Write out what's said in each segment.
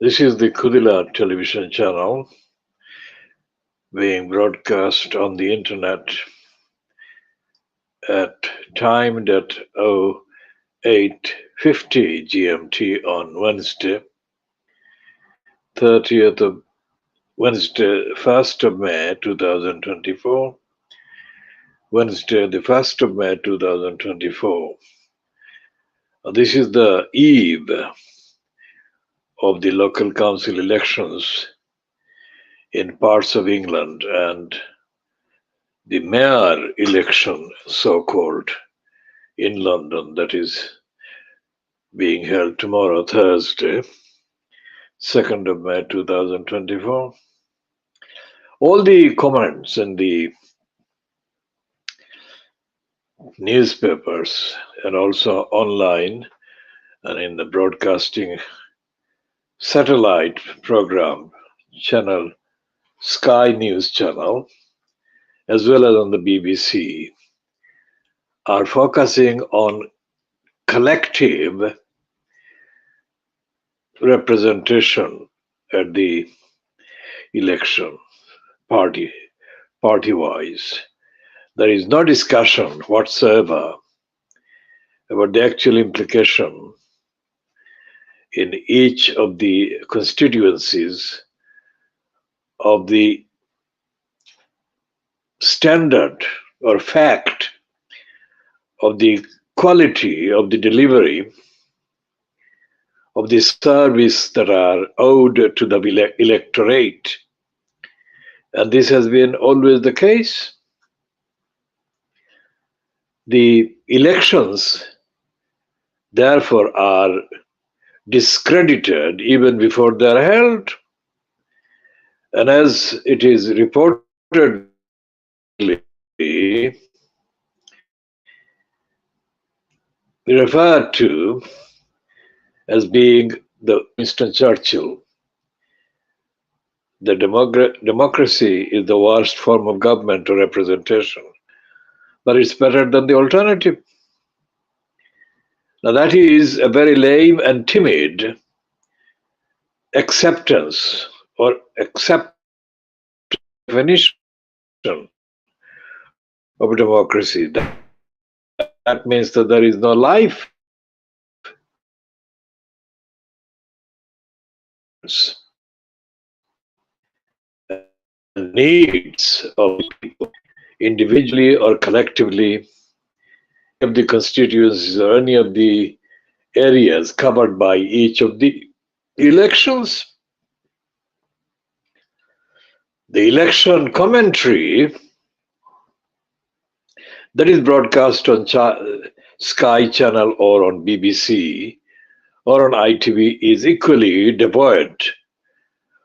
This is the KhoodeelaarTV television channel being broadcast on the internet at timed at 08:50 GMT on Wednesday, 30th of Wednesday, 1st of May 2024. Wednesday, the 1st of May 2024. This is the eve of the local council elections in parts of England and the mayor election, so-called, in London, that is being held tomorrow, Thursday, 2nd of May 2024. All the comments in the newspapers and also online and in the broadcasting satellite program channel, Sky News channel, as well as on the BBC, are focusing on collective representation at the election, party-wise. There is no discussion whatsoever about the actual implication in each of the constituencies of the standard or fact of the quality of the delivery of the service that are owed to the electorate. And this has been always the case. The elections, therefore, are discredited even before they are held. And as it is reportedly referred to as being the Winston Churchill, the democracy is the worst form of government or representation, but it's better than the alternative. Now that is a very lame and timid acceptance or definition of democracy. That means that there is no life and needs of people, individually or collectively, of the constituencies or any of the areas covered by each of the elections. The election commentary that is broadcast on Sky Channel or on BBC or on ITV is equally devoid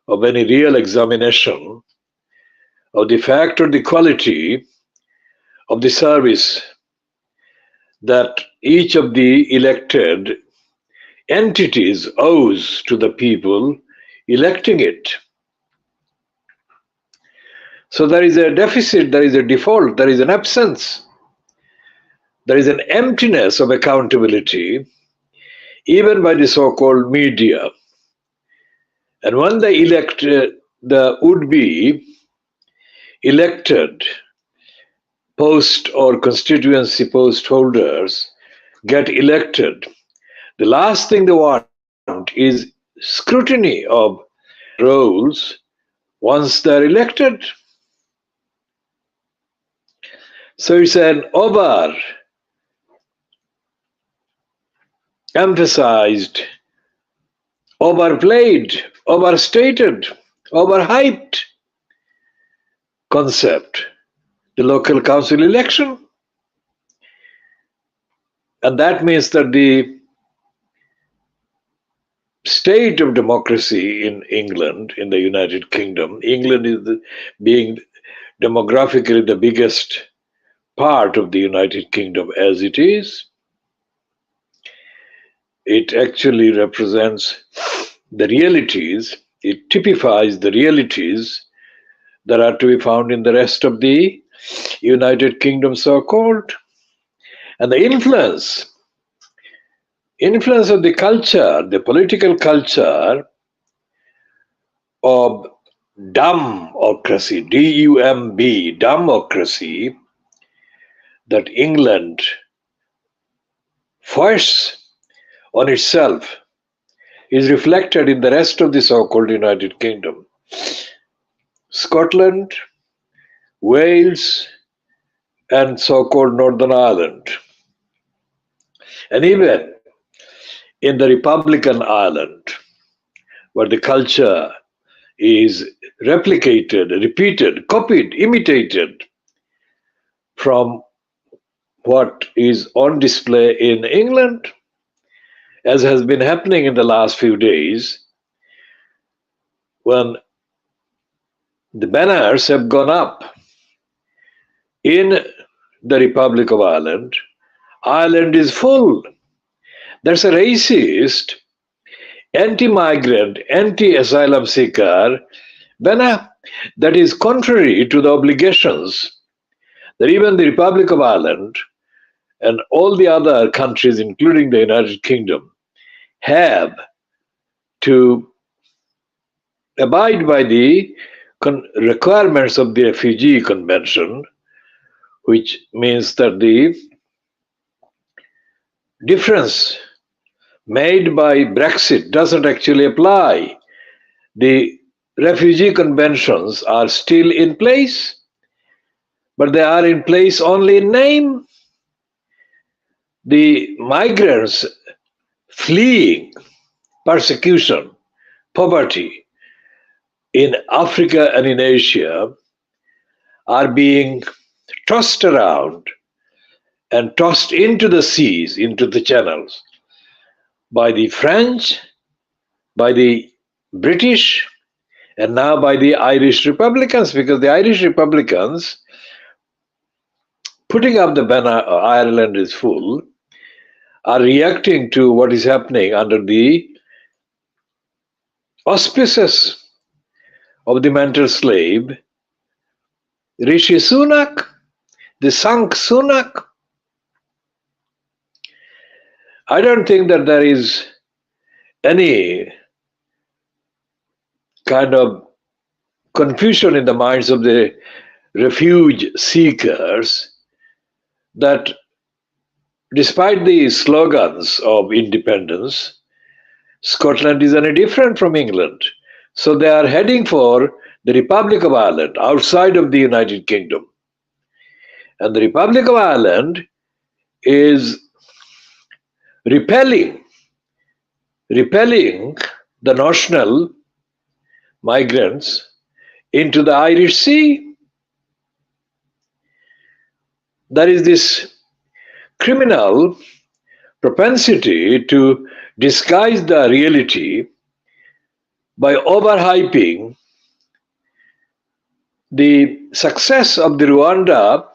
of any real examination of the fact or the quality of the service that each of the elected entities owes to the people electing it. So there is a deficit, there is a default, there is an absence, there is an emptiness of accountability, even by the so-called media. And when the would-be elected post or constituency post holders get elected, the last thing they want is scrutiny of roles once they're elected. So it's an emphasized, overplayed, overstated, overhyped concept, the local council election. And that means that the state of democracy in England, in the United Kingdom, England is being demographically the biggest part of the United Kingdom as it is. It actually represents the realities, it typifies the realities that are to be found in the rest of the United Kingdom, so-called. And the influence of the culture, the political culture of democracy, D-U-M-B, democracy, that England forces on itself is reflected in the rest of the so-called United Kingdom. Scotland, Wales, and so-called Northern Ireland. And even in the Republican Ireland, where the culture is replicated, repeated, copied, imitated from what is on display in England, as has been happening in the last few days, when the banners have gone up in the Republic of Ireland. Ireland is full. There's a racist, anti-migrant, anti-asylum seeker banner that is contrary to the obligations that even the Republic of Ireland and all the other countries, including the United Kingdom, have to abide by the requirements of the Refugee Convention, which means that the difference made by Brexit doesn't actually apply. The refugee conventions are still in place, but they are in place only in name. The migrants fleeing persecution, poverty in Africa and in Asia are being tossed around and tossed into the seas, into the channels, by the French, by the British, and now by the Irish Republicans, because the Irish Republicans, putting up the banner Ireland is full, are reacting to what is happening under the auspices of the mental slave, Rishi Sunak, the sunk Sunak. I don't think that there is any kind of confusion in the minds of the refuge seekers that despite the slogans of independence, Scotland is any different from England. So they are heading for the Republic of Ireland outside of the United Kingdom. And the Republic of Ireland is repelling the national migrants into the Irish Sea. There is this criminal propensity to disguise the reality by overhyping the success of the Rwanda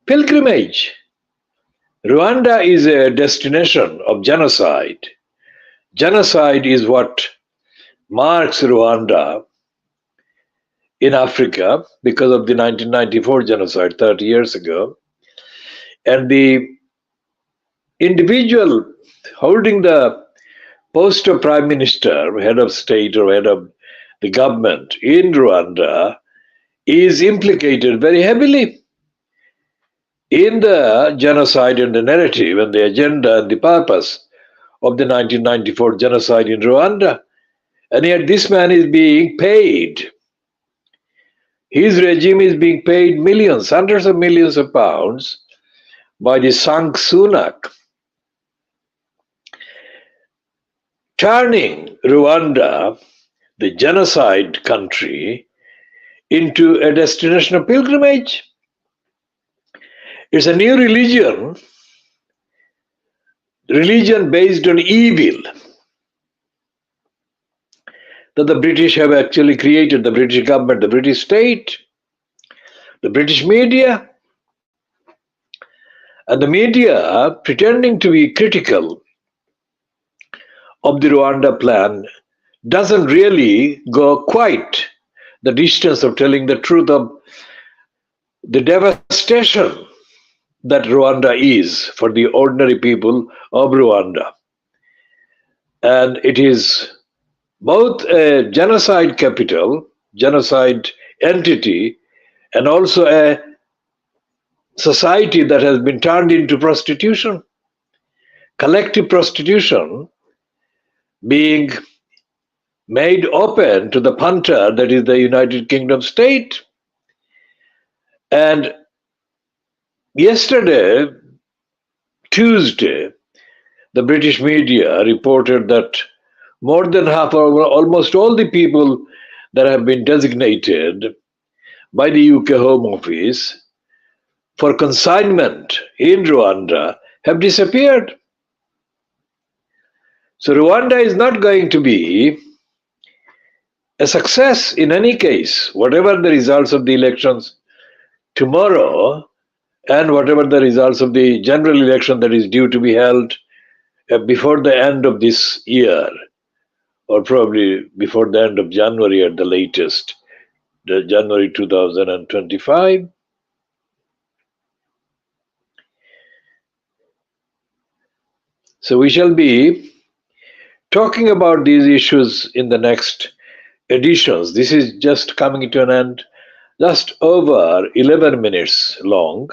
pilgrimage. Rwanda is a destination of genocide. Genocide is what marks Rwanda in Africa because of the 1994 genocide 30 years ago. And the individual holding the post of prime minister, head of state or head of the government in Rwanda is implicated very heavily in the genocide and the narrative and the agenda and the purpose of the 1994 genocide in Rwanda. And yet this man is being paid. His regime is being paid millions, hundreds of millions of pounds by the sunk Sunak, turning Rwanda, the genocide country, into a destination of pilgrimage. It's a new religion based on evil that the British have actually created, the British government, the British state, the British media. And the media, pretending to be critical of the Rwanda plan, doesn't really go quite the distance of telling the truth of the devastation that Rwanda is for the ordinary people of Rwanda. And it is both a genocide capital, genocide entity, and also a society that has been turned into prostitution, collective prostitution being made open to the punter that is the United Kingdom state. And yesterday, Tuesday, the British media reported that more than half or almost all the people that have been designated by the UK Home Office for consignment in Rwanda have disappeared. So Rwanda is not going to be a success in any case, whatever the results of the elections tomorrow and whatever the results of the general election that is due to be held before the end of this year, or probably before the end of January at the latest, the January 2025. So we shall be talking about these issues in the next editions. This is just coming to an end, just over 11 minutes long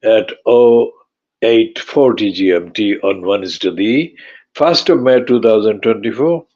at 0840 GMT on Wednesday, the 1st of May 2024.